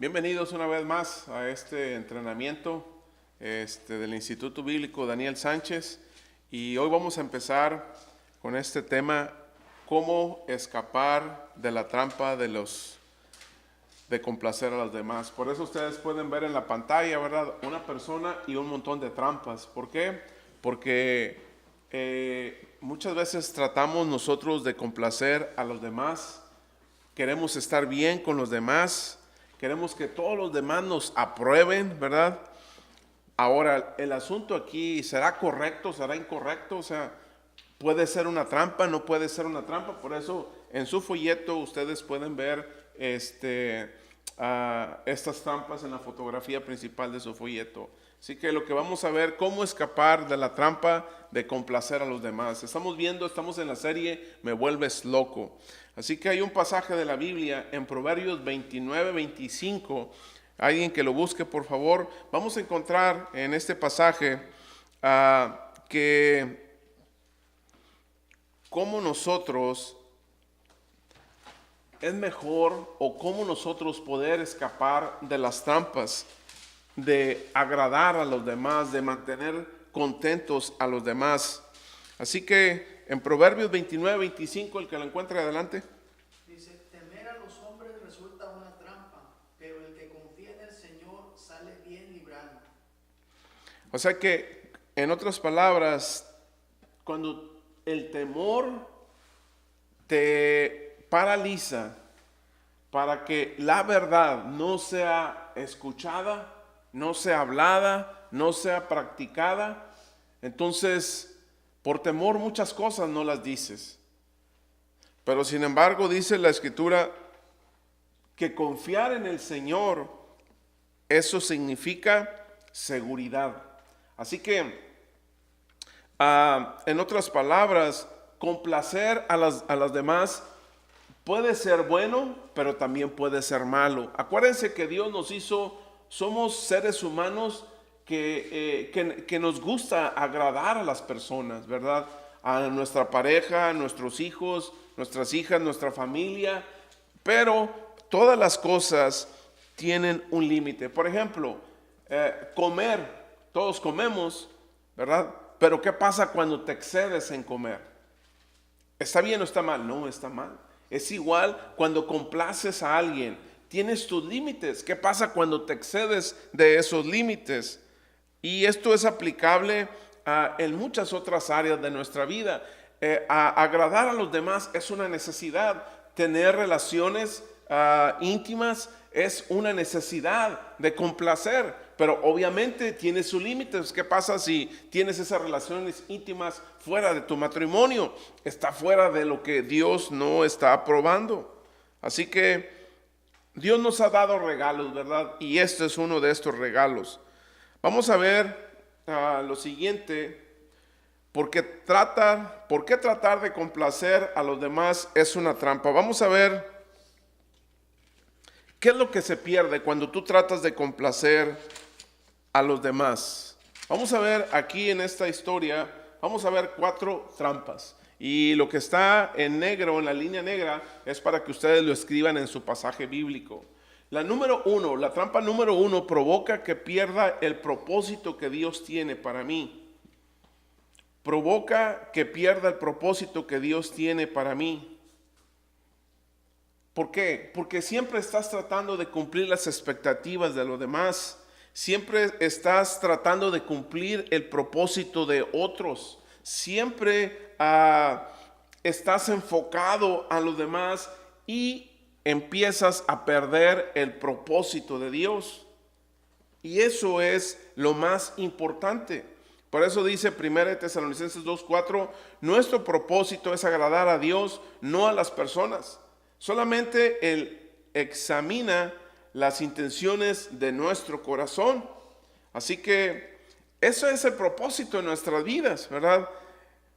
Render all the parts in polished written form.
Bienvenidos una vez más a este entrenamiento del Instituto Bíblico Daniel Sánchez, y hoy vamos a empezar con este tema: cómo escapar de la trampa de complacer a los demás. Por eso ustedes pueden ver en la pantalla, ¿verdad?, una persona y un montón de trampas. ¿Por qué? Porque muchas veces tratamos nosotros de complacer a los demás, queremos estar bien con los demás, queremos que todos los demás nos aprueben, ¿verdad? Ahora, el asunto aquí, ¿será correcto, será incorrecto? O sea, puede ser una trampa, no puede ser una trampa. Por eso en su folleto ustedes pueden ver estas trampas en la fotografía principal de su folleto. Así que lo que vamos a ver, cómo escapar de la trampa de complacer a los demás. Estamos en la serie Me Vuelves Loco. Así que hay un pasaje de la Biblia en Proverbios 29-25. Alguien que lo busque, por favor. Vamos a encontrar en este pasaje que cómo nosotros es mejor, o cómo nosotros poder escapar de las trampas de agradar a los demás, de mantener contentos a los demás. Así que en Proverbios 29-25, el que lo encuentre, adelante. Dice: temer a los hombres resulta una trampa, pero el que confía en el Señor sale bien librado. O sea que, en otras palabras, cuando el temor te paraliza para que la verdad no sea escuchada, no sea hablada, no sea practicada, entonces por temor muchas cosas no las dices. Pero sin embargo dice la Escritura que confiar en el Señor, eso significa seguridad. Así que, en otras palabras, complacer a las demás puede ser bueno, pero también puede ser malo. Acuérdense que Dios nos hizo, somos seres humanos que nos gusta agradar a las personas, ¿verdad? A nuestra pareja, a nuestros hijos, nuestras hijas, nuestra familia. Pero todas las cosas tienen un límite. Por ejemplo, comer, todos comemos, ¿verdad? Pero ¿qué pasa cuando te excedes en comer? ¿Está bien o está mal? No, está mal. Es igual cuando complaces a alguien, tienes tus límites. ¿Qué pasa cuando te excedes de esos límites? Y esto es aplicable en muchas otras áreas de nuestra vida. Agradar a los demás es una necesidad. Tener relaciones íntimas es una necesidad de complacer, pero obviamente tiene sus límites. ¿Qué pasa si tienes esas relaciones íntimas fuera de tu matrimonio? Está fuera de lo que Dios no está aprobando. Así que Dios nos ha dado regalos, ¿verdad? Y este es uno de estos regalos. Vamos a ver lo siguiente. ¿Por qué tratar de complacer a los demás es una trampa? Vamos a ver qué es lo que se pierde cuando tú tratas de complacer a los demás. Vamos a ver aquí en esta historia, vamos a ver 4 trampas. Y lo que está en negro, en la línea negra, es para que ustedes lo escriban en su pasaje bíblico. La trampa número 1 provoca que pierda el propósito que Dios tiene para mí. Provoca que pierda el propósito que Dios tiene para mí. ¿Por qué? Porque siempre estás tratando de cumplir las expectativas de los demás. Siempre estás tratando de cumplir el propósito de otros. Siempre estás enfocado a los demás y empiezas a perder el propósito de Dios. Y eso es lo más importante. Por eso dice 1 Tesalonicenses 2:4, nuestro propósito es agradar a Dios, no a las personas. Solamente Él examina las intenciones de nuestro corazón. Así que eso es el propósito de nuestras vidas, ¿verdad?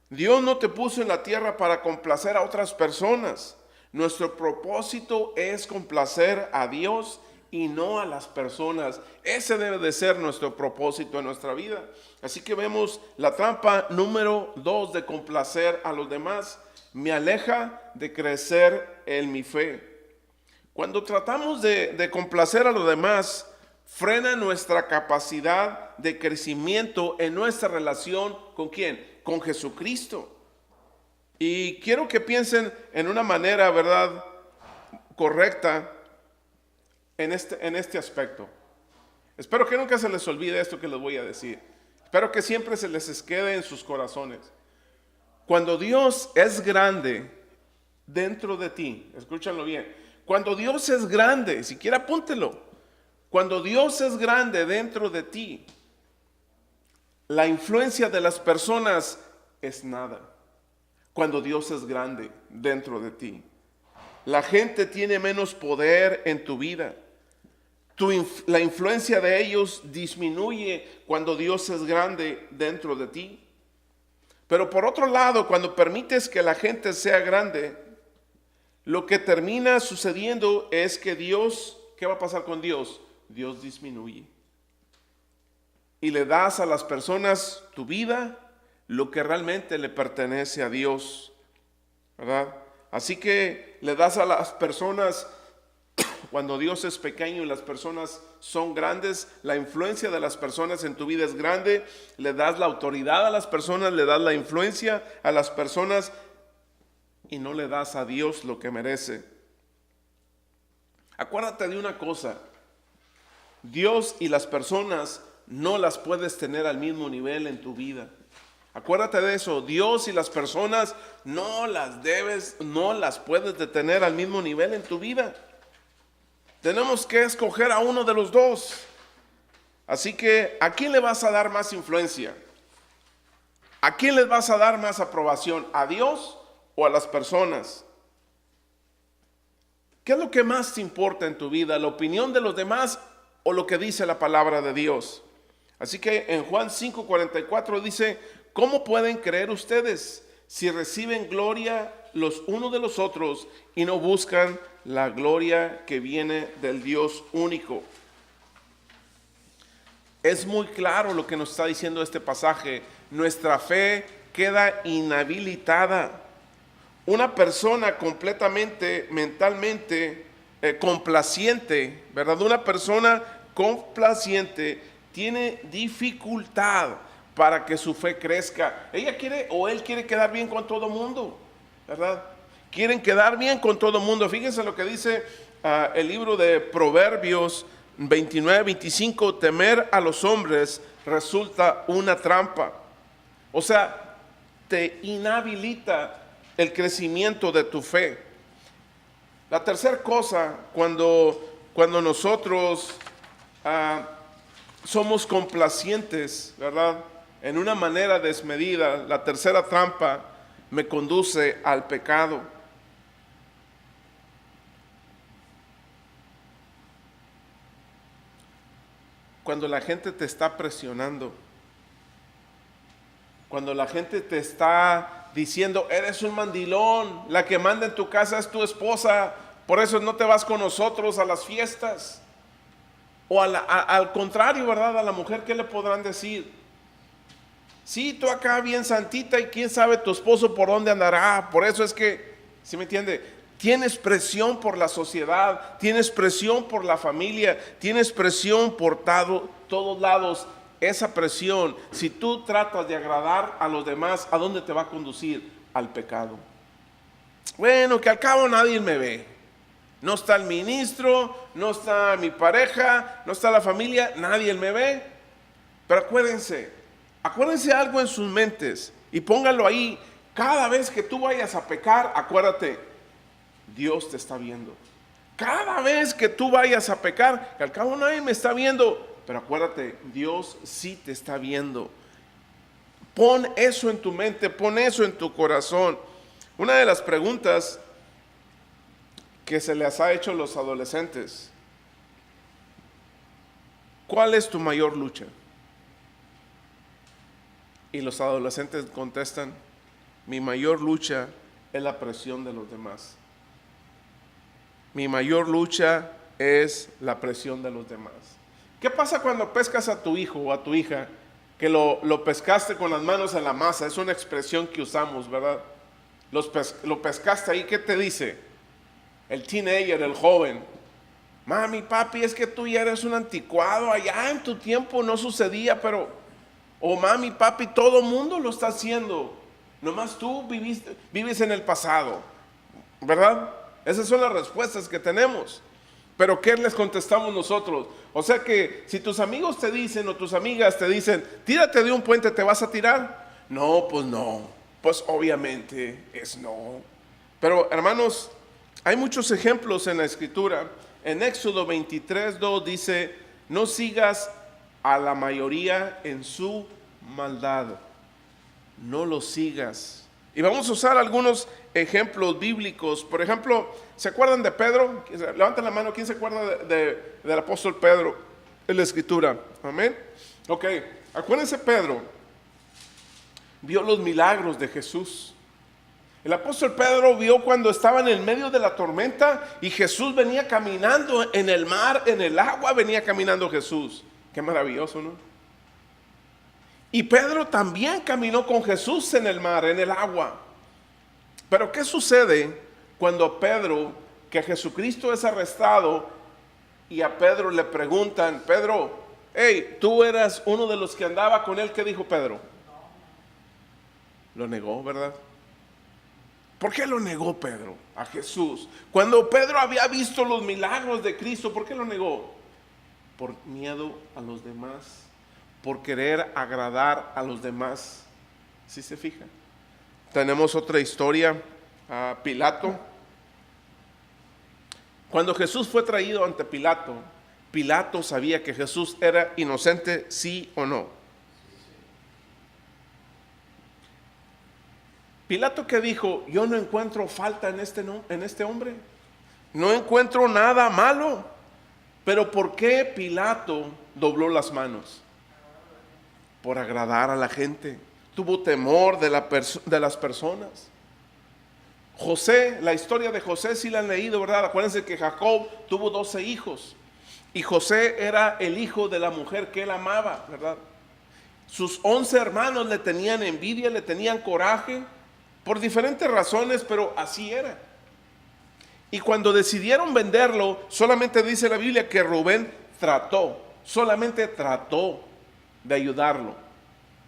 Dios no te puso en la tierra para complacer a otras personas. Nuestro propósito es complacer a Dios y no a las personas. Ese debe de ser nuestro propósito en nuestra vida. Así que vemos la trampa número 2 de complacer a los demás. Me aleja de crecer en mi fe. Cuando tratamos de complacer a los demás, frena nuestra capacidad de crecimiento en nuestra relación ¿con quién? Con Jesucristo. Y quiero que piensen en una manera, ¿verdad?, correcta en este aspecto. Espero que nunca se les olvide esto que les voy a decir. Espero que siempre se les quede en sus corazones. Cuando Dios es grande dentro de ti, escúchalo bien, cuando Dios es grande, siquiera apúntelo, cuando Dios es grande dentro de ti, la influencia de las personas es nada. Cuando Dios es grande dentro de ti, la gente tiene menos poder en tu vida. La influencia de ellos disminuye cuando Dios es grande dentro de ti. Pero por otro lado, cuando permites que la gente sea grande, lo que termina sucediendo es que Dios, ¿qué va a pasar con Dios? Dios disminuye. Y le das a las personas tu vida, lo que realmente le pertenece a Dios, ¿verdad? Así que le das a las personas, cuando Dios es pequeño y las personas son grandes, la influencia de las personas en tu vida es grande, le das la autoridad a las personas, le das la influencia a las personas y no le das a Dios lo que merece. Acuérdate de una cosa, Dios y las personas no las puedes tener al mismo nivel en tu vida. Acuérdate de eso, Dios y las personas no las puedes tener al mismo nivel en tu vida. Tenemos que escoger a uno de los dos. Así que, ¿a quién le vas a dar más influencia? ¿A quién les vas a dar más aprobación? ¿A Dios o a las personas? ¿Qué es lo que más te importa en tu vida? ¿La opinión de los demás o lo que dice la palabra de Dios? Así que en Juan 5:44 dice, ¿cómo pueden creer ustedes si reciben gloria los unos de los otros y no buscan la gloria que viene del Dios único? Es muy claro lo que nos está diciendo este pasaje. Nuestra fe queda inhabilitada. Una persona completamente, mentalmente complaciente, ¿verdad? Una persona complaciente tiene dificultad para que su fe crezca. Ella quiere o él quiere quedar bien con todo mundo, ¿verdad? Quieren quedar bien con todo mundo. Fíjense lo que dice el libro de Proverbios 29-25, temer a los hombres resulta una trampa. O sea, te inhabilita el crecimiento de tu fe. La tercera cosa, cuando nosotros somos complacientes, ¿verdad?, en una manera desmedida, la tercera trampa me conduce al pecado. Cuando la gente te está presionando, cuando la gente te está diciendo, eres un mandilón, la que manda en tu casa es tu esposa, por eso no te vas con nosotros a las fiestas. O al contrario, ¿verdad? A la mujer, ¿qué le podrán decir? Sí, tú acá bien santita y quién sabe tu esposo por dónde andará. Por eso es que, ¿sí me entiende? Tienes presión por la sociedad, tienes presión por la familia, tienes presión por todos lados. Esa presión, si tú tratas de agradar a los demás, ¿a dónde te va a conducir? Al pecado. Bueno, que al cabo nadie me ve. No está el ministro, no está mi pareja, no está la familia, nadie me ve. Pero acuérdense algo en sus mentes y pónganlo ahí. Cada vez que tú vayas a pecar, acuérdate, Dios te está viendo. Cada vez que tú vayas a pecar, que al cabo nadie me está viendo, pero acuérdate, Dios sí te está viendo. Pon eso en tu mente, pon eso en tu corazón. Una de las preguntas que se les ha hecho a los adolescentes: ¿cuál es tu mayor lucha? Y los adolescentes contestan: mi mayor lucha es la presión de los demás. Mi mayor lucha es la presión de los demás. ¿Qué pasa cuando pescas a tu hijo o a tu hija? Que lo pescaste con las manos en la masa. Es una expresión que usamos, ¿verdad? Lo pescaste ahí, ¿qué te dice? el teenager, el joven. Mami, papi, es que tú ya eres un anticuado, allá en tu tiempo no sucedía, pero... O mami, papi, todo mundo lo está haciendo. Nomás tú vives en el pasado, ¿verdad? Esas son las respuestas que tenemos. Pero ¿qué les contestamos nosotros? O sea que si tus amigos te dicen o tus amigas te dicen, tírate de un puente, ¿te vas a tirar? No, pues no. Pues obviamente es no. Pero hermanos, hay muchos ejemplos en la Escritura. En Éxodo 23:2 dice, no sigas a la mayoría en su maldad. No lo sigas. Y vamos a usar algunos ejemplos bíblicos. Por ejemplo, ¿se acuerdan de Pedro? Levanten la mano, ¿quién se acuerda del apóstol Pedro en la Escritura? Amén. Ok, acuérdense, Pedro vio los milagros de Jesús. El apóstol Pedro vio cuando estaban en medio de la tormenta y Jesús venía caminando en el mar, en el agua venía caminando Jesús. Qué maravilloso, ¿no? Y Pedro también caminó con Jesús en el mar, en el agua. Pero ¿qué sucede cuando Pedro, que Jesucristo es arrestado, y a Pedro le preguntan, Pedro, hey, tú eras uno de los que andaba con él? ¿Qué dijo Pedro? Lo negó, ¿verdad? ¿Por qué lo negó Pedro a Jesús? Cuando Pedro había visto los milagros de Cristo, ¿por qué lo negó? Por miedo a los demás, por querer agradar a los demás. ¿Sí se fija? Tenemos otra historia, a Pilato. Cuando Jesús fue traído ante Pilato, Pilato sabía que Jesús era inocente, sí o no. Pilato, ¿qué dijo? Yo no encuentro falta en este hombre. No encuentro nada malo. Pero ¿por qué Pilato dobló las manos? Por agradar a la gente. Tuvo temor de las personas. José, la historia de José sí la han leído, ¿verdad? Acuérdense que Jacob tuvo 12 hijos. Y José era el hijo de la mujer que él amaba, ¿verdad? Sus 11 hermanos le tenían envidia, le tenían coraje, por diferentes razones, pero así era. Y cuando decidieron venderlo, solamente dice la Biblia que Rubén solamente trató de ayudarlo.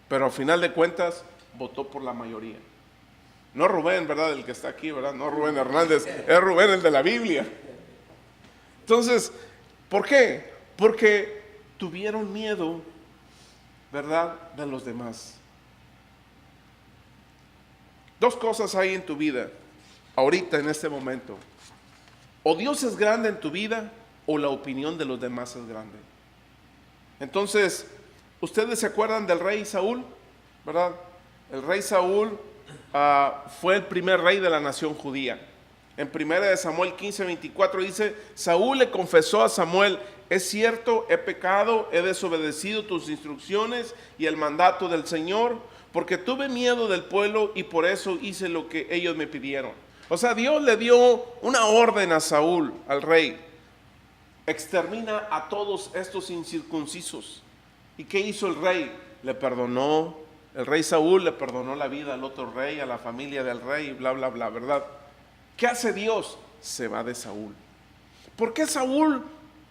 Pero al final de cuentas, votó por la mayoría. No Rubén, ¿verdad? El que está aquí, ¿verdad? No Rubén Hernández, es Rubén el de la Biblia. Entonces, ¿por qué? Porque tuvieron miedo, ¿verdad?, de los demás. Dos cosas hay en tu vida, ahorita, en este momento. O Dios es grande en tu vida, o la opinión de los demás es grande. Entonces, ¿ustedes se acuerdan del rey Saúl? ¿Verdad? El rey Saúl fue el primer rey de la nación judía. En 1 Samuel 15:24 dice, Saúl le confesó a Samuel, es cierto, he pecado, he desobedecido tus instrucciones y el mandato del Señor, porque tuve miedo del pueblo y por eso hice lo que ellos me pidieron. O sea, Dios le dio una orden a Saúl, al rey. Extermina a todos estos incircuncisos. ¿Y qué hizo el rey? Le perdonó, el rey Saúl le perdonó la vida al otro rey, a la familia del rey, bla, bla, bla, ¿verdad? ¿Qué hace Dios? Se va de Saúl. ¿Por qué Saúl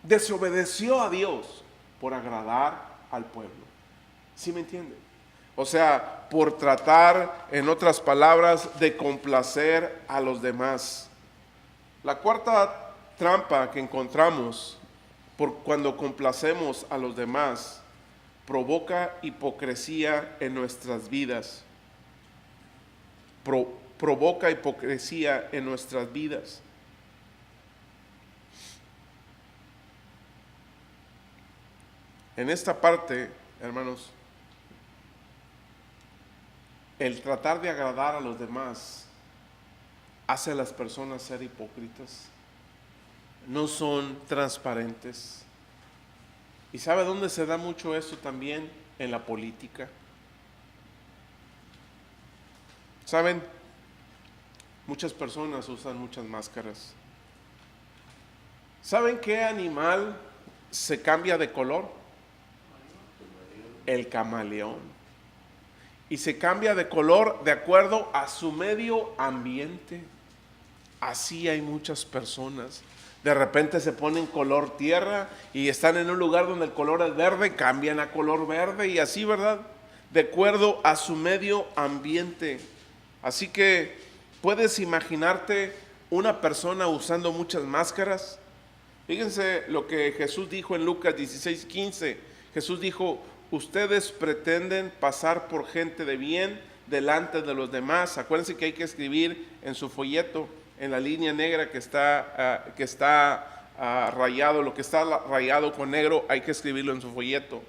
desobedeció a Dios? Por agradar al pueblo. ¿Sí me entiende? O sea, por tratar, en otras palabras, de complacer a los demás. La cuarta trampa que encontramos por cuando complacemos a los demás provoca hipocresía en nuestras vidas. Provoca hipocresía en nuestras vidas. En esta parte, hermanos, el tratar de agradar a los demás hace a las personas ser hipócritas. No son transparentes. ¿Y sabe dónde se da mucho eso también? En la política. ¿Saben? Muchas personas usan muchas máscaras. ¿Saben qué animal se cambia de color? El camaleón. Y se cambia de color de acuerdo a su medio ambiente. Así hay muchas personas. De repente se ponen color tierra y están en un lugar donde el color es verde, cambian a color verde y así, ¿verdad? De acuerdo a su medio ambiente. Así que puedes imaginarte una persona usando muchas máscaras. Fíjense lo que Jesús dijo en Lucas 16:15. Jesús dijo: ustedes pretenden pasar por gente de bien delante de los demás. Acuérdense que hay que escribir en su folleto, en la línea negra que está rayado, lo que está rayado con negro, hay que escribirlo en su folleto.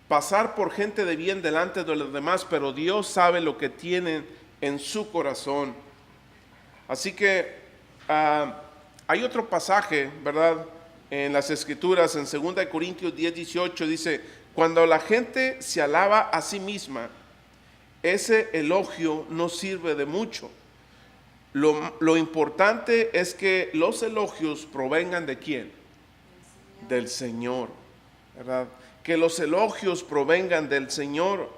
Pasar por gente de bien delante de los demás, pero Dios sabe lo que tienen en su corazón. Así que hay otro pasaje, ¿verdad?, en las Escrituras, en 2 Corintios 10:18, dice: cuando la gente se alaba a sí misma, ese elogio no sirve de mucho. Lo importante es que los elogios provengan ¿de quién? Del Señor, ¿verdad? Que los elogios provengan del Señor.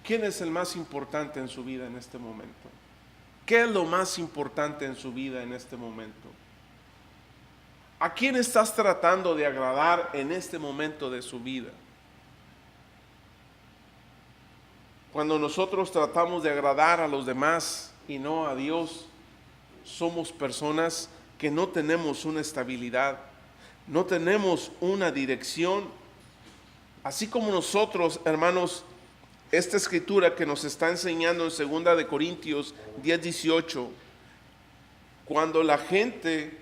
¿Quién es el más importante en su vida en este momento? ¿Qué es lo más importante en su vida en este momento? ¿A quién estás tratando de agradar en este momento de su vida? Cuando nosotros tratamos de agradar a los demás y no a Dios, somos personas que no tenemos una estabilidad, no tenemos una dirección. Así como nosotros, hermanos, esta escritura que nos está enseñando en 2 Corintios 10:18, cuando la gente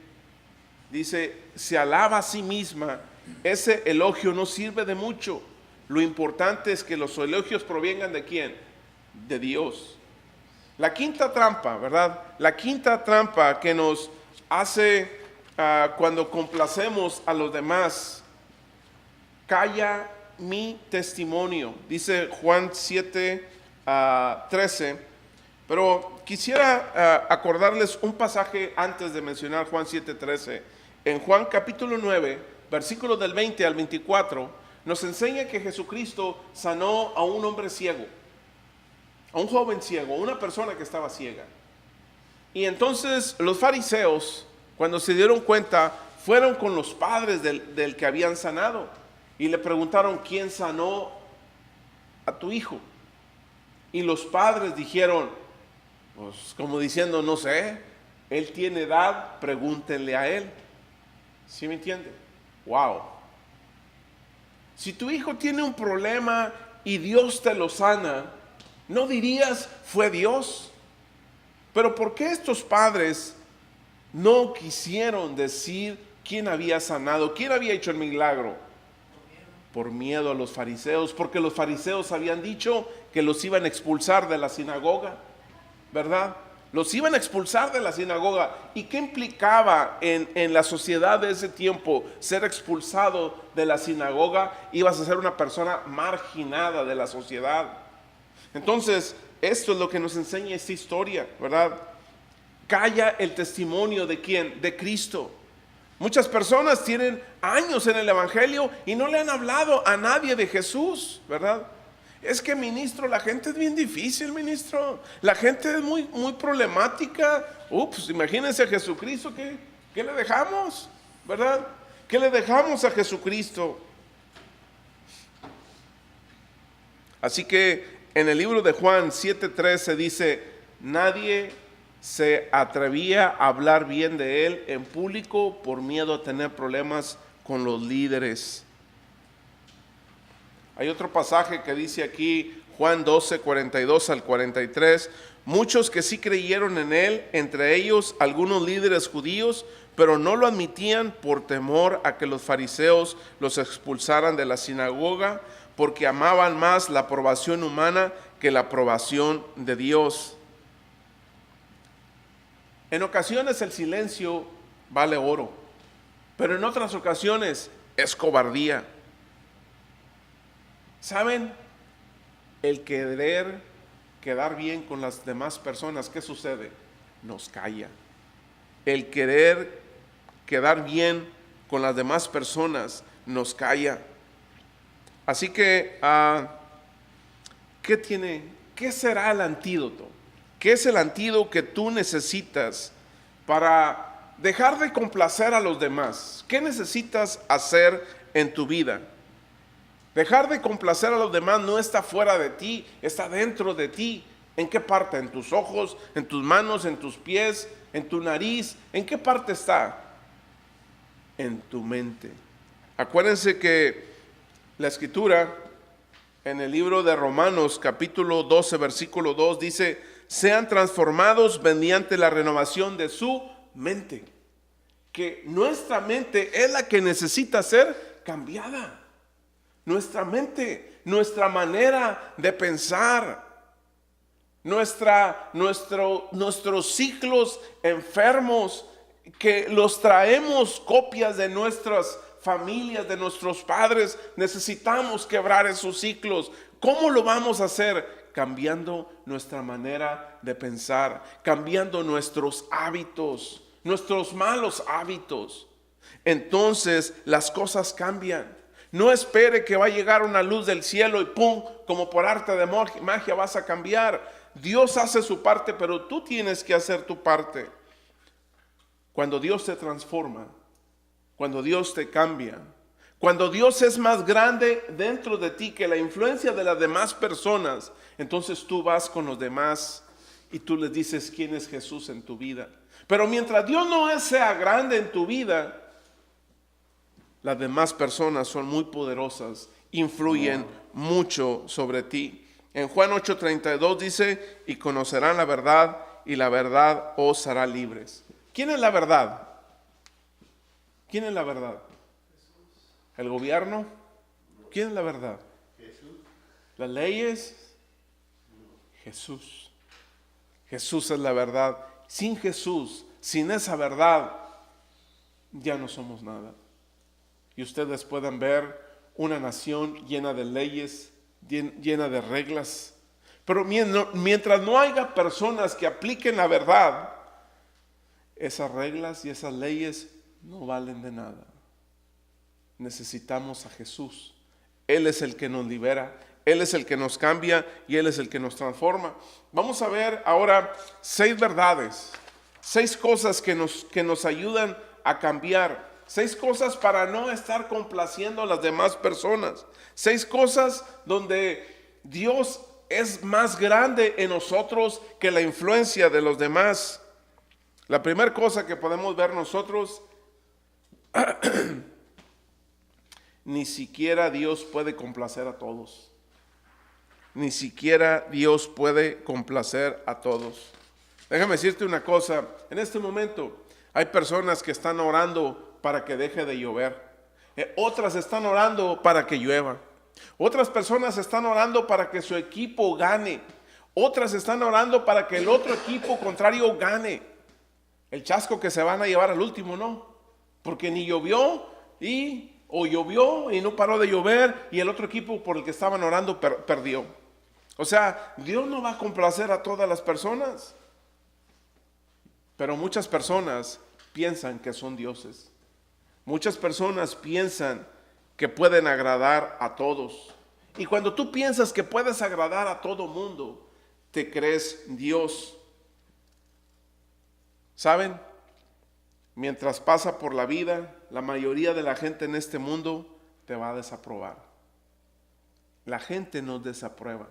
dice, se alaba a sí misma, ese elogio no sirve de mucho. Lo importante es que los elogios provengan ¿de quién? De Dios. La quinta trampa, ¿verdad? La quinta trampa que nos hace cuando complacemos a los demás: calla mi testimonio. Dice Juan 7:13. Pero quisiera acordarles un pasaje antes de mencionar Juan 7:13. En Juan capítulo 9, versículos del 20 al 24, nos enseña que Jesucristo sanó a un hombre ciego, a un joven ciego, a una persona que estaba ciega. Y entonces los fariseos, cuando se dieron cuenta, fueron con los padres del que habían sanado y le preguntaron: ¿quién sanó a tu hijo? Y los padres dijeron, pues como diciendo, no sé, él tiene edad, pregúntenle a él. ¿Sí me entiende? Wow. Si tu hijo tiene un problema y Dios te lo sana, ¿no dirías fue Dios? Pero ¿por qué estos padres no quisieron decir quién había sanado, quién había hecho el milagro? Por miedo a los fariseos, porque los fariseos habían dicho que los iban a expulsar de la sinagoga, ¿verdad? Los iban a expulsar de la sinagoga. ¿Y qué implicaba en la sociedad de ese tiempo ser expulsado de la sinagoga? Ibas a ser una persona marginada de la sociedad. Entonces, esto es lo que nos enseña esta historia, ¿verdad? Calla el testimonio ¿de quién? De Cristo. Muchas personas tienen años en el Evangelio y no le han hablado a nadie de Jesús, ¿verdad? Es que, ministro, la gente es bien difícil, ministro. La gente es muy problemática. Pues imagínense a Jesucristo, ¿qué le dejamos? ¿Verdad? ¿Qué le dejamos a Jesucristo? Así que en el libro de Juan 7:13 dice: nadie se atrevía a hablar bien de él en público por miedo a tener problemas con los líderes. Hay otro pasaje que dice aquí, Juan 12:42 al 43, muchos que sí creyeron en él, entre ellos algunos líderes judíos, pero no lo admitían por temor a que los fariseos los expulsaran de la sinagoga, porque amaban más la aprobación humana que la aprobación de Dios. En ocasiones el silencio vale oro, pero en otras ocasiones es cobardía. ¿Saben? El querer quedar bien con las demás personas, ¿qué sucede? Nos calla. El querer quedar bien con las demás personas nos calla. Así que, ¿qué tiene ¿qué será el antídoto? ¿Qué es el antídoto que tú necesitas para dejar de complacer a los demás? ¿Qué necesitas hacer en tu vida? Dejar de complacer a los demás no está fuera de ti, está dentro de ti. ¿En qué parte? ¿En tus ojos? ¿En tus manos? ¿En tus pies? ¿En tu nariz? ¿En qué parte está? En tu mente. Acuérdense que la escritura en el libro de Romanos capítulo 12 versículo 2 dice: sean transformados mediante la renovación de su mente. Que nuestra mente es la que necesita ser cambiada. Nuestra mente, nuestra manera de pensar, nuestros ciclos enfermos, que los traemos copias de nuestras familias, de nuestros padres. Necesitamos quebrar esos ciclos. ¿Cómo lo vamos a hacer? Cambiando nuestra manera de pensar, cambiando nuestros hábitos, nuestros malos hábitos. Entonces las cosas cambian. No espere que va a llegar una luz del cielo y pum, como por arte de magia vas a cambiar. Dios hace su parte, pero tú tienes que hacer tu parte. Cuando Dios te transforma, cuando Dios te cambia, cuando Dios es más grande dentro de ti que la influencia de las demás personas, entonces tú vas con los demás y tú les dices quién es Jesús en tu vida. Pero mientras Dios no sea grande en tu vida, las demás personas son muy poderosas, influyen mucho sobre ti. En Juan 8:32 dice: y conocerán la verdad, y la verdad os hará libres. ¿Quién es la verdad? ¿Quién es la verdad? Jesús. ¿El gobierno? ¿Quién es la verdad? Jesús. ¿Las leyes? Jesús. Jesús es la verdad. Sin Jesús, sin esa verdad, ya no somos nada. Y ustedes pueden ver una nación llena de leyes, llena de reglas. Pero mientras no haya personas que apliquen la verdad, esas reglas y esas leyes no valen de nada. Necesitamos a Jesús. Él es el que nos libera, Él es el que nos cambia y Él es el que nos transforma. Vamos a ver ahora 6 verdades, 6 cosas que nos ayudan a cambiar. 6 cosas para no estar complaciendo a las demás personas. 6 cosas donde Dios es más grande en nosotros que la influencia de los demás. La primera cosa que podemos ver nosotros, ni siquiera Dios puede complacer a todos. Ni siquiera Dios puede complacer a todos. Déjame decirte una cosa. En este momento hay personas que están orando para que deje de llover. Otras están orando para que llueva. Otras personas están orando para que su equipo gane. Otras están orando para que el otro equipo contrario gane. El chasco que se van a llevar al último no, porque ni llovió o llovió y no paró de llover y el otro equipo por el que estaban orando perdió. O sea, Dios no va a complacer a todas las personas. Pero muchas personas piensan que son dioses. Muchas personas piensan que pueden agradar a todos. Y cuando tú piensas que puedes agradar a todo mundo, te crees Dios. ¿Saben? Mientras pasa por la vida, la mayoría de la gente en este mundo te va a desaprobar. La gente nos desaprueba.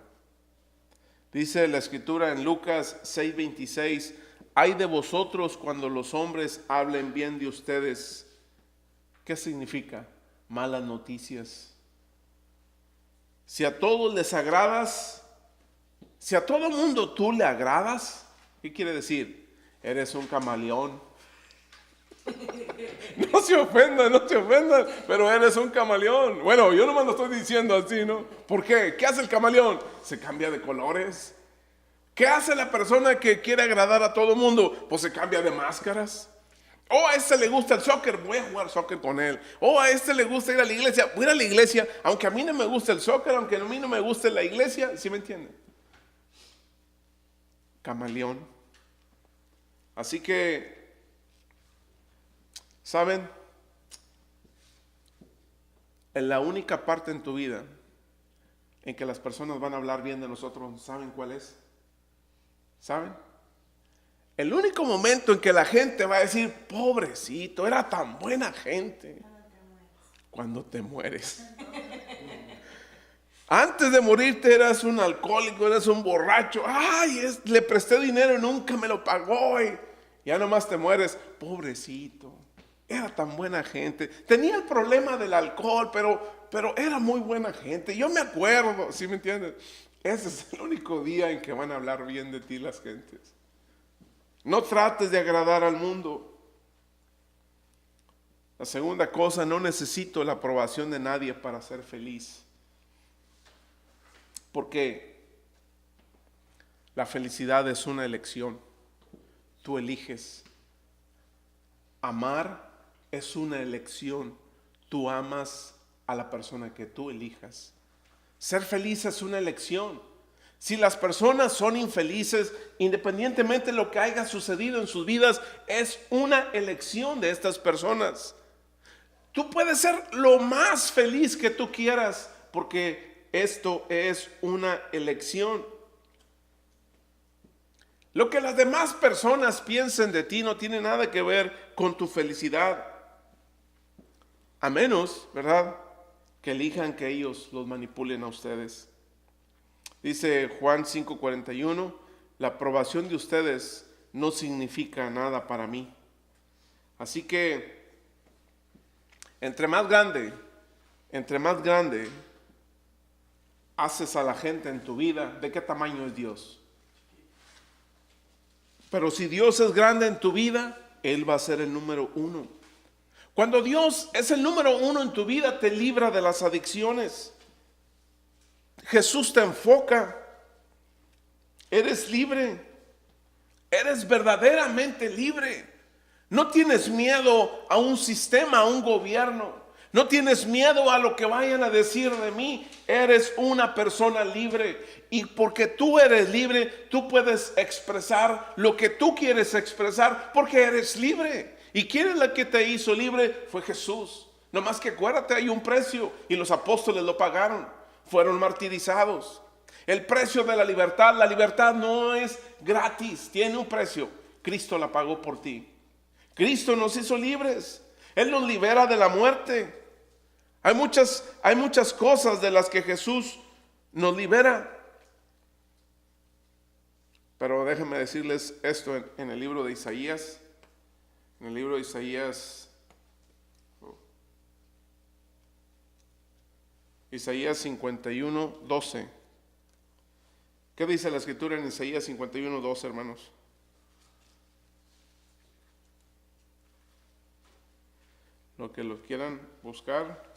Dice la escritura en Lucas 6:26: ay de vosotros cuando los hombres hablen bien de ustedes. ¿Qué significa? Malas noticias. Si a todos les agradas, si a todo mundo tú le agradas, ¿qué quiere decir? Eres un camaleón. No se ofendan, pero eres un camaleón. Bueno, yo nomás lo estoy diciendo así, ¿no? ¿Por qué? ¿Qué hace el camaleón? Se cambia de colores. ¿Qué hace la persona que quiere agradar a todo mundo? Pues se cambia de máscaras. Oh, a este le gusta el soccer, voy a jugar soccer con él. Oh, a este le gusta ir a la iglesia, voy a ir a la iglesia, aunque a mí no me gusta el soccer, aunque a mí no me guste la iglesia. ¿Sí me entienden? Camaleón. Así que, ¿saben? En la única parte en tu vida, en que las personas van a hablar bien de nosotros, ¿saben cuál es? ¿Saben? El único momento en que la gente va a decir, pobrecito, era tan buena gente, cuando te mueres. Antes de morirte eras un alcohólico, eras un borracho. Ay, le presté dinero y nunca me lo pagó. Y ya nomás te mueres. Pobrecito, era tan buena gente. Tenía el problema del alcohol, pero era muy buena gente. Yo me acuerdo, ¿sí me entiendes? Ese es el único día en que van a hablar bien de ti las gentes. No trates de agradar al mundo. La segunda cosa, no necesito la aprobación de nadie para ser feliz. Porque la felicidad es una elección. Tú eliges. Amar es una elección. Tú amas a la persona que tú elijas. Ser feliz es una elección. Si las personas son infelices, independientemente de lo que haya sucedido en sus vidas, es una elección de estas personas. Tú puedes ser lo más feliz que tú quieras, porque esto es una elección. Lo que las demás personas piensen de ti no tiene nada que ver con tu felicidad. A menos, ¿verdad?, que elijan que ellos los manipulen a ustedes. Dice Juan 5:41, la aprobación de ustedes no significa nada para mí. Así que, entre más grande haces a la gente en tu vida, ¿de qué tamaño es Dios? Pero si Dios es grande en tu vida, Él va a ser el número uno. Cuando Dios es el número uno en tu vida, te libra de las adicciones. Jesús te enfoca. Eres libre. Eres verdaderamente libre. No tienes miedo a un sistema, a un gobierno. No tienes miedo a lo que vayan a decir de mí. Eres una persona libre. Y porque tú eres libre, tú puedes expresar lo que tú quieres expresar porque eres libre. ¿Y quién es la que te hizo libre? Fue Jesús. Nomás que acuérdate, hay un precio y los apóstoles lo pagaron. Fueron martirizados. El precio de la libertad no es gratis, tiene un precio. Cristo la pagó por ti. Cristo nos hizo libres. Él nos libera de la muerte. Hay muchas cosas de las que Jesús nos libera. Pero déjenme decirles esto en el libro de Isaías. En el libro de Isaías 51:12. ¿Qué dice la escritura en Isaías 51:12, hermanos? Lo que los quieran buscar.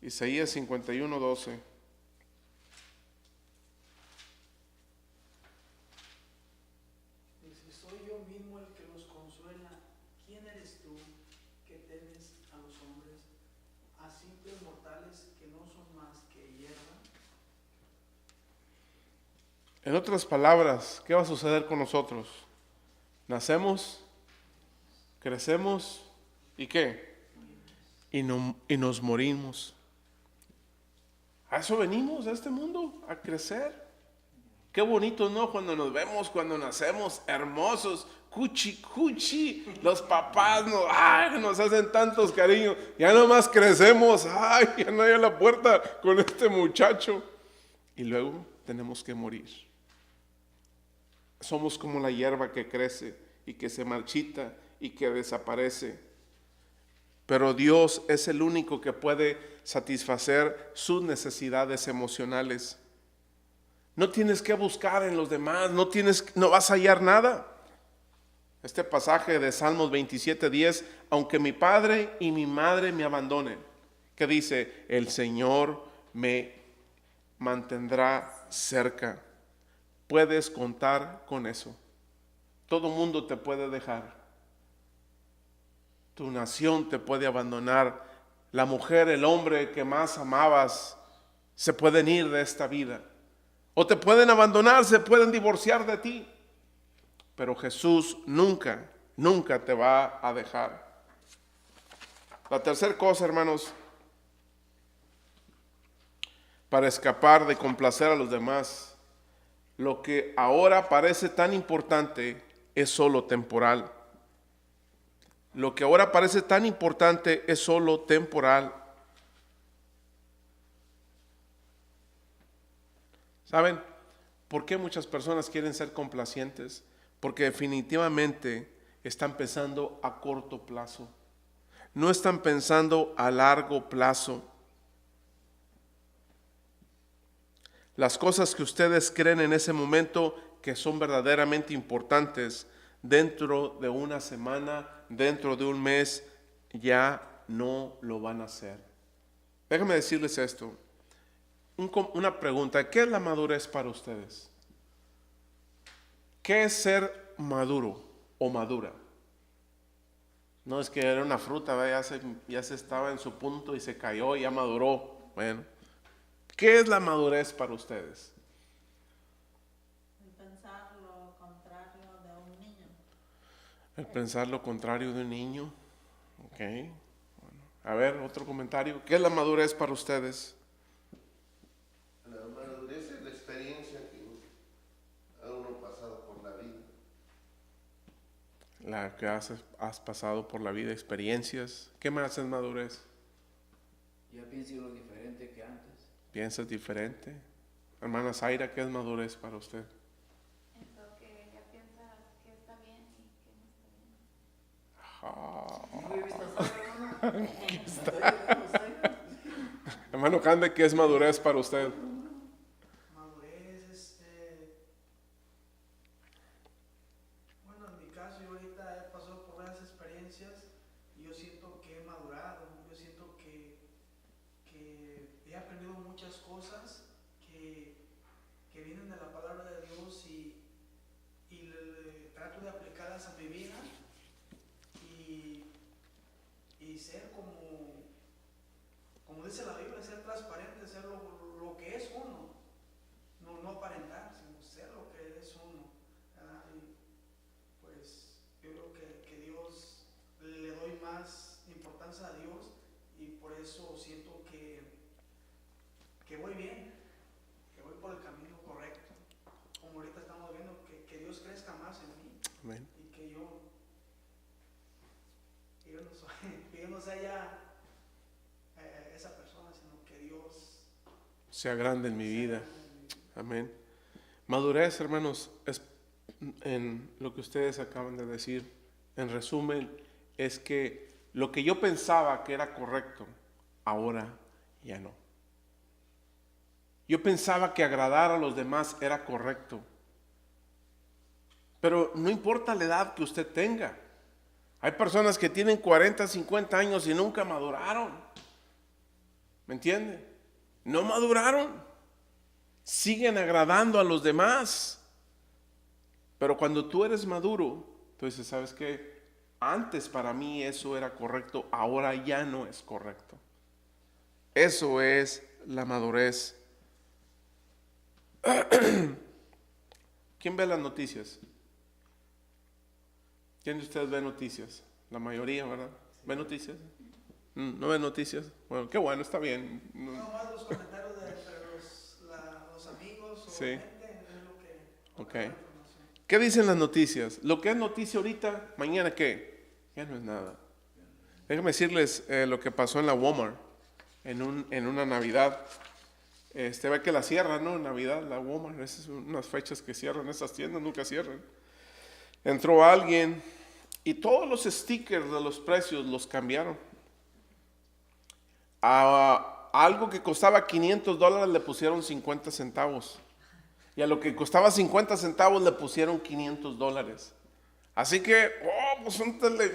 Isaías 51:12. Dice, soy yo mismo el que los consuela. ¿Quién eres tú que temes a los hombres, a simples mortales que no son más que hierba? En otras palabras, ¿qué va a suceder con nosotros? Nacemos, crecemos, ¿y qué? Y nos morimos. A eso venimos a este mundo, a crecer. Qué bonito, ¿no? Cuando nos vemos, cuando nacemos, hermosos, cuchi, los papás nos hacen tantos cariños. Ya nomás crecemos, ya no hay a la puerta con este muchacho. Y luego tenemos que morir. Somos como la hierba que crece y que se marchita y que desaparece. Pero Dios es el único que puede satisfacer sus necesidades emocionales. No tienes que buscar en los demás, no vas a hallar nada. Este pasaje de Salmos 27:10, aunque mi padre y mi madre me abandonen, que dice, el Señor me mantendrá cerca. Puedes contar con eso. Todo mundo te puede dejar. Tu nación te puede abandonar. La mujer, el hombre que más amabas, se pueden ir de esta vida. O te pueden abandonar, se pueden divorciar de ti. Pero Jesús nunca te va a dejar. La tercera cosa, hermanos, para escapar de complacer a los demás. Lo que ahora parece tan importante es solo temporal. Lo que ahora parece tan importante es solo temporal. ¿Saben por qué muchas personas quieren ser complacientes? Porque definitivamente están pensando a corto plazo. No están pensando a largo plazo. Las cosas que ustedes creen en ese momento que son verdaderamente importantes, dentro de una semana, dentro de un mes, ya no lo van a hacer. Déjenme decirles esto. Una pregunta, ¿qué es la madurez para ustedes? ¿Qué es ser maduro o madura? No es que era una fruta, ya se estaba en su punto y se cayó y ya maduró. Bueno, ¿qué es la madurez para ustedes? El pensar lo contrario de un niño. El pensar lo contrario de un niño. Ok. Bueno, a ver, otro comentario. ¿Qué es la madurez para ustedes? La madurez es la experiencia que ha uno pasado por la vida. La que has pasado por la vida, experiencias. ¿Qué más es madurez? Ya pienso lo diferente que antes. ¿Piensas diferente? Hermana Zaira, ¿qué es madurez para usted? Eso que ya piensas que está bien y que no está bien. ¿No he visto a hermano? Hermano Cande, ¿qué es madurez para usted? Madurez es, bueno, en mi caso yo ahorita he pasado por varias experiencias y yo siento que he madurado, yo siento que he aprendido muchas cosas que vienen de la palabra de Dios y trato de aplicarlas a mi vida y ser como dice la Biblia, ser transparente, ser lo que es uno, no aparentar, sino ser lo que es uno. Y pues yo creo que Dios, le doy más importancia a Dios y por eso siento que voy bien, que voy por el camino correcto, como ahorita estamos viendo, que Dios crezca más en mí. Amén. Y que yo no sea ya esa persona, sino que Dios Sea grande en mi sea vida. grande en mi vida. Amén. Madurez, hermanos, es en lo que ustedes acaban de decir. En resumen, es que lo que yo pensaba que era correcto, ahora ya no. Yo pensaba que agradar a los demás era correcto. Pero no importa la edad que usted tenga. Hay personas que tienen 40, 50 años y nunca maduraron. ¿Me entiende? No maduraron. Siguen agradando a los demás. Pero cuando tú eres maduro, tú dices, ¿sabes qué? Antes para mí eso era correcto, ahora ya no es correcto. Eso es la madurez. ¿Quién ve las noticias? ¿Quién de ustedes ve noticias? La mayoría, ¿verdad? ¿Ve noticias? ¿No ve noticias? Bueno, qué bueno, está bien. No más los comentarios de entre los amigos o Sí. gente es lo que Ok. da la información. ¿Qué dicen las noticias? Lo que es noticia ahorita, mañana ¿qué? Ya no es nada. Déjenme decirles lo que pasó en la Walmart en una Navidad. Ve que la cierran, ¿no? En Navidad, la Walmart, esas son unas fechas que cierran esas tiendas, nunca cierran. Entró alguien y todos los stickers de los precios los cambiaron. A algo que costaba $500 le pusieron 50 centavos. Y a lo que costaba 50 centavos le pusieron $500. Así que, pues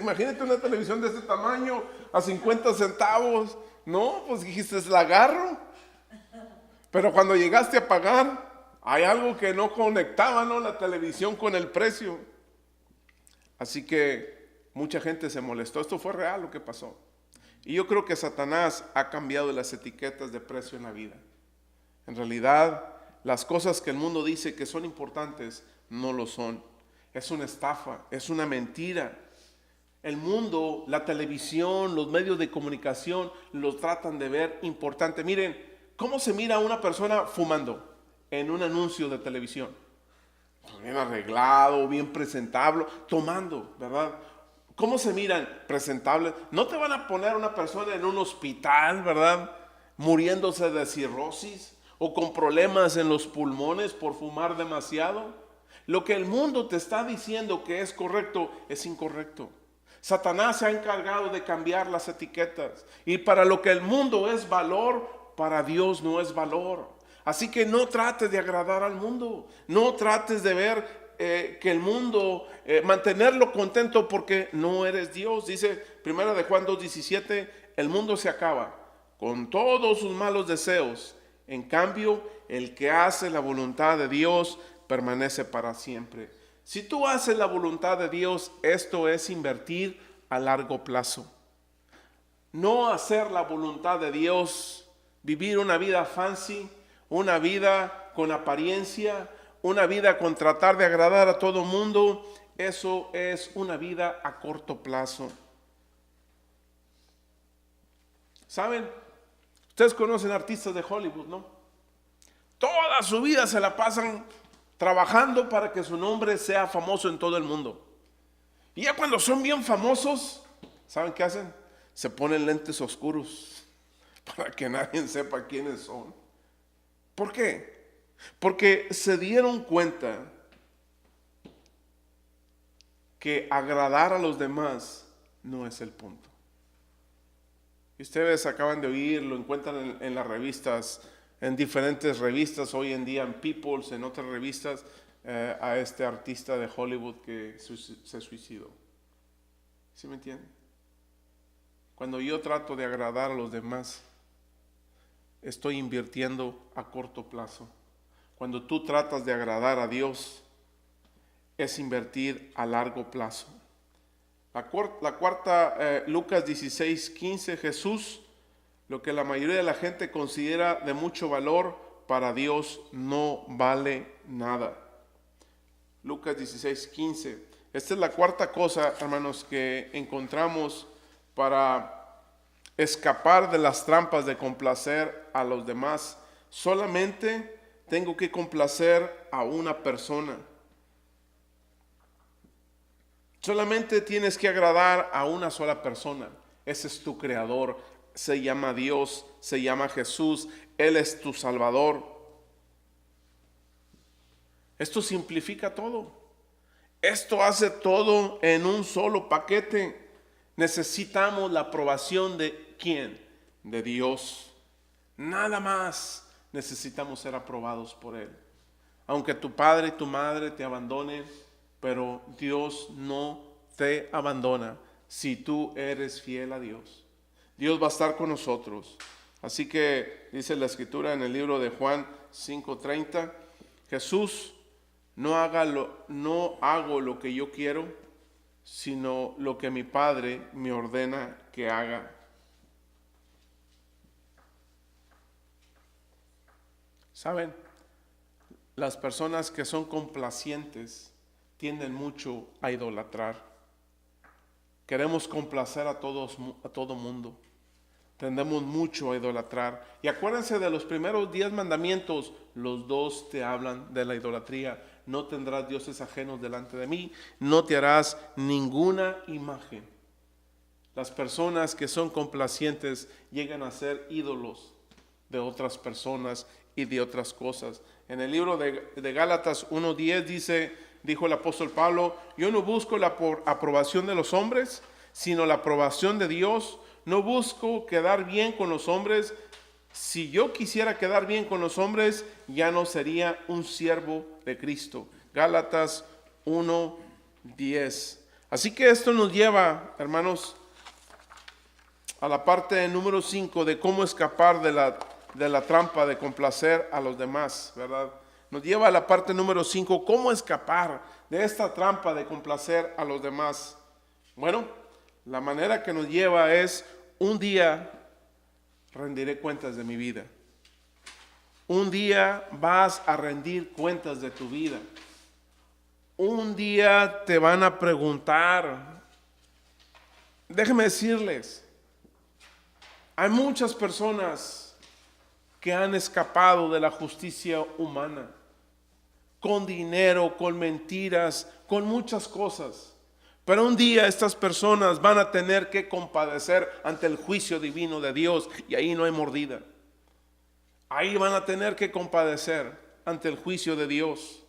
imagínate una televisión de este tamaño a 50 centavos. No, pues dijiste, la agarro. Pero cuando llegaste a pagar, hay algo que no conectaba, ¿no? La televisión con el precio. Así que mucha gente se molestó. Esto fue real lo que pasó. Y yo creo que Satanás ha cambiado las etiquetas de precio en la vida. En realidad, las cosas que el mundo dice que son importantes, no lo son. Es una estafa, es una mentira. El mundo, la televisión, los medios de comunicación, los tratan de ver importante. Miren, ¿Cómo se mira a una persona fumando en un anuncio de televisión? Bien arreglado, bien presentable, tomando, ¿verdad? ¿Cómo se miran? Presentables. No te van a poner una persona en un hospital, ¿verdad? Muriéndose de cirrosis o con problemas en los pulmones por fumar demasiado. Lo que el mundo te está diciendo que es correcto, es incorrecto. Satanás se ha encargado de cambiar las etiquetas. Y para lo que el mundo es valor, para Dios no es valor. Así que no trates de agradar al mundo. No trates de ver que el mundo, mantenerlo contento porque no eres Dios. Dice 1 de Juan 2:17, el mundo se acaba con todos sus malos deseos. En cambio, el que hace la voluntad de Dios permanece para siempre. Si tú haces la voluntad de Dios, esto es invertir a largo plazo. No hacer la voluntad de Dios, vivir una vida fancy, una vida con apariencia, una vida con tratar de agradar a todo mundo, eso es una vida a corto plazo. ¿Saben? Ustedes conocen artistas de Hollywood, ¿no? Toda su vida se la pasan trabajando para que su nombre sea famoso en todo el mundo. Y ya cuando son bien famosos, ¿saben qué hacen? Se ponen lentes oscuros para que nadie sepa quiénes son. ¿Por qué? Porque se dieron cuenta que agradar a los demás no es el punto. Y ustedes acaban de oír, lo encuentran en las revistas, en diferentes revistas hoy en día, en People's, en otras revistas, a este artista de Hollywood que se suicidó. ¿Sí me entienden? Cuando yo trato de agradar a los demás, estoy invirtiendo a corto plazo. Cuando tú tratas de agradar a Dios, es invertir a largo plazo. La cuarta, Lucas 16:15, Jesús, lo que la mayoría de la gente considera de mucho valor, para Dios no vale nada. Lucas 16:15. Esta es la cuarta cosa, hermanos, que encontramos para escapar de las trampas de complacer a los demás. Solamente tengo que complacer a una persona. Solamente tienes que agradar a una sola persona. Ese es tu creador. Se llama Dios, se llama Jesús. Él es tu Salvador. Esto simplifica todo. Esto hace todo en un solo paquete. Necesitamos la aprobación de ¿quién? De Dios. Nada más. Necesitamos ser aprobados por Él. Aunque tu padre y tu madre te abandonen, pero Dios no te abandona si tú eres fiel a Dios. Dios va a estar con nosotros. Así que dice la Escritura en el libro de Juan 5:30, Jesús, no hago lo que yo quiero, sino lo que mi Padre me ordena que haga. ¿Saben? Las personas que son complacientes tienden mucho a idolatrar. Queremos complacer a todo mundo. Tendemos mucho a idolatrar. Y acuérdense de los primeros 10 mandamientos. Los 2 te hablan de la idolatría. No tendrás dioses ajenos delante de mí. No te harás ninguna imagen. Las personas que son complacientes llegan a ser ídolos de otras personas y de otras cosas. En el libro de Gálatas 1:10 dijo el apóstol Pablo, yo no busco la aprobación de los hombres, sino la aprobación de Dios. No busco quedar bien con los hombres. Si yo quisiera quedar bien con los hombres, ya no sería un siervo de Cristo. Gálatas 1:10. Así que esto nos lleva, hermanos, a la parte número 5 de cómo escapar de la trampa de complacer a los demás, ¿verdad? Nos lleva a la parte número 5, cómo escapar de esta trampa de complacer a los demás. Bueno, la manera que nos lleva es, un día rendiré cuentas de mi vida. Un día vas a rendir cuentas de tu vida. Un día te van a preguntar. Déjenme decirles, hay muchas personas que han escapado de la justicia humana, con dinero, con mentiras, con muchas cosas. Pero un día estas personas van a tener que compadecer ante el juicio divino de Dios, y ahí no hay mordida. Ahí van a tener que compadecer ante el juicio de Dios.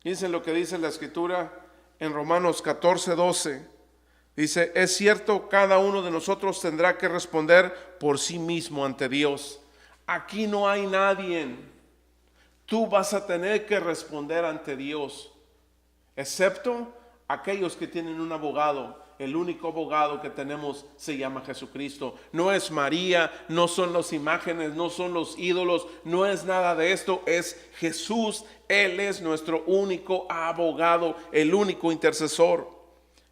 Fíjense lo que dice la Escritura en Romanos 14:12. Dice, es cierto, cada uno de nosotros tendrá que responder por sí mismo ante Dios. Aquí no hay nadie. Tú vas a tener que responder ante Dios, excepto aquellos que tienen un abogado. El único abogado que tenemos se llama Jesucristo. No es María, no son las imágenes, no son los ídolos, no es nada de esto, es Jesús. Él es nuestro único abogado, el único intercesor.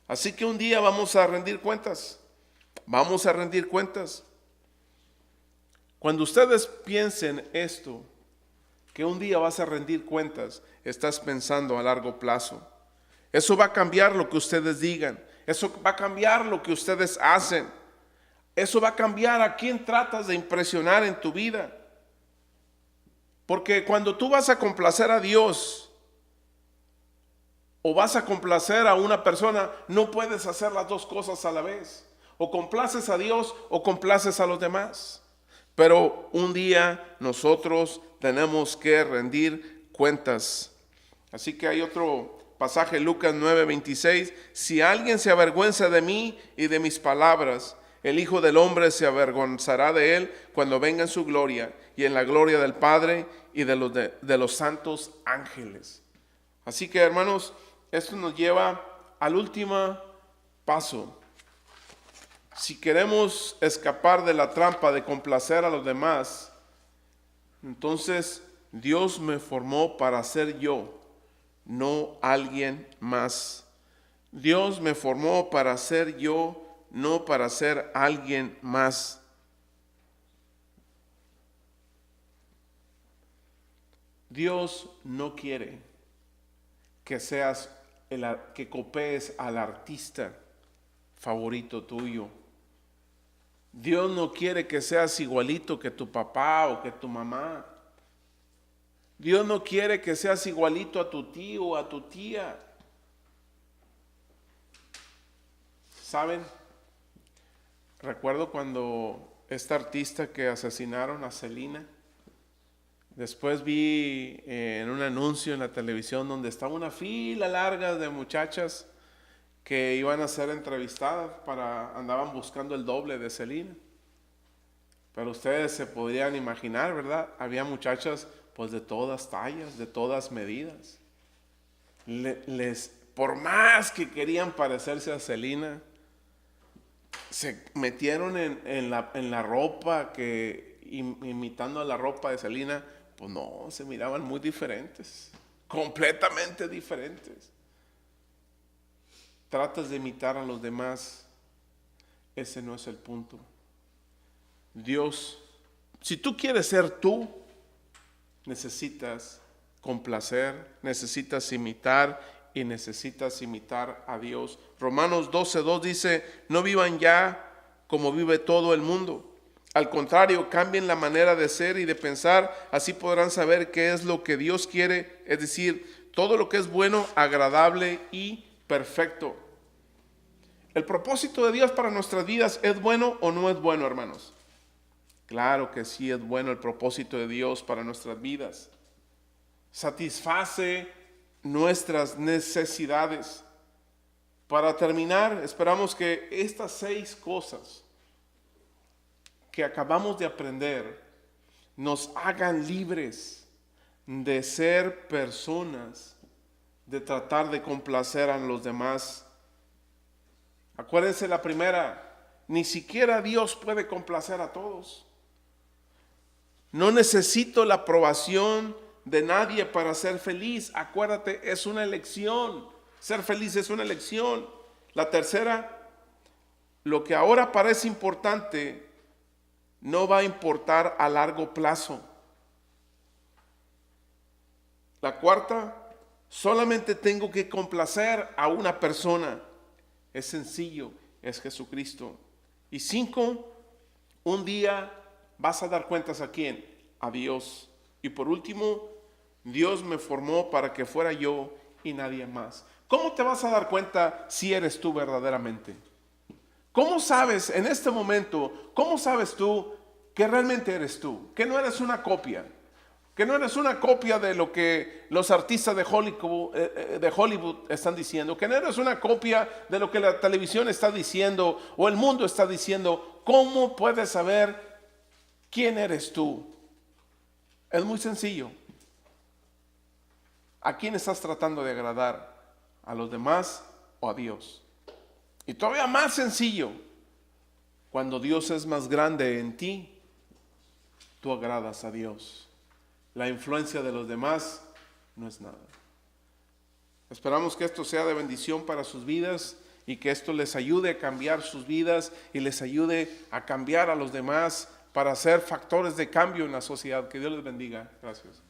Así que un día vamos a rendir cuentas. Vamos a rendir cuentas. Cuando ustedes piensen esto, que un día vas a rendir cuentas, estás pensando a largo plazo. Eso va a cambiar lo que ustedes digan. Eso va a cambiar lo que ustedes hacen. Eso va a cambiar a quién tratas de impresionar en tu vida. Porque cuando tú vas a complacer a Dios o vas a complacer a una persona, no puedes hacer las dos cosas a la vez. O complaces a Dios o complaces a los demás. Pero un día nosotros tenemos que rendir cuentas. Así que hay otro pasaje, Lucas 9:26. Si alguien se avergüenza de mí y de mis palabras, el Hijo del Hombre se avergonzará de él cuando venga en su gloria y en la gloria del Padre y de los santos ángeles. Así que, hermanos, esto nos lleva al último paso. Si queremos escapar de la trampa de complacer a los demás, entonces Dios me formó para ser yo, no alguien más. Dios me formó para ser yo, no para ser alguien más. Dios no quiere que seas que copies al artista favorito tuyo. Dios no quiere que seas igualito que tu papá o que tu mamá. Dios no quiere que seas igualito a tu tío o a tu tía. ¿Saben? Recuerdo cuando esta artista que asesinaron a Selena, después vi en un anuncio en la televisión donde estaba una fila larga de muchachas que iban a ser entrevistadas andaban buscando el doble de Selena. Pero ustedes se podrían imaginar, ¿verdad? Había muchachas pues de todas tallas, de todas medidas. Por más que querían parecerse a Selena, se metieron en la ropa imitando a la ropa de Selena. Pues no, se miraban muy diferentes, completamente diferentes. Tratas de imitar a los demás, ese no es el punto. Dios, si tú quieres ser tú, necesitas complacer, necesitas imitar y necesitas imitar a Dios. Romanos 12:2 dice, no vivan ya como vive todo el mundo. Al contrario, cambien la manera de ser y de pensar, así podrán saber qué es lo que Dios quiere, es decir, todo lo que es bueno, agradable y perfecto. ¿El propósito de Dios para nuestras vidas es bueno o no es bueno, hermanos? Claro que sí es bueno el propósito de Dios para nuestras vidas. Satisface nuestras necesidades. Para terminar, esperamos que estas 6 cosas que acabamos de aprender nos hagan libres de ser personas, de tratar de complacer a los demás. Acuérdense la primera, ni siquiera Dios puede complacer a todos. No necesito la aprobación de nadie para ser feliz. Acuérdate, es una elección. Ser feliz es una elección. La tercera, lo que ahora parece importante no va a importar a largo plazo. La cuarta, solamente tengo que complacer a una persona. Es sencillo, es Jesucristo. Y 5, un día vas a dar cuentas a quién, a Dios. Y por último, Dios me formó para que fuera yo y nadie más. ¿Cómo te vas a dar cuenta si eres tú verdaderamente? ¿Cómo sabes en este momento, cómo sabes tú que realmente eres tú? Que no eres una copia. Que no eres una copia de lo que los artistas de Hollywood están diciendo. Que no eres una copia de lo que la televisión está diciendo o el mundo está diciendo. ¿Cómo puedes saber quién eres tú? Es muy sencillo. ¿A quién estás tratando de agradar? ¿A los demás o a Dios? Y todavía más sencillo, cuando Dios es más grande en ti, tú agradas a Dios. La influencia de los demás no es nada. Esperamos que esto sea de bendición para sus vidas y que esto les ayude a cambiar sus vidas y les ayude a cambiar a los demás para ser factores de cambio en la sociedad. Que Dios les bendiga. Gracias.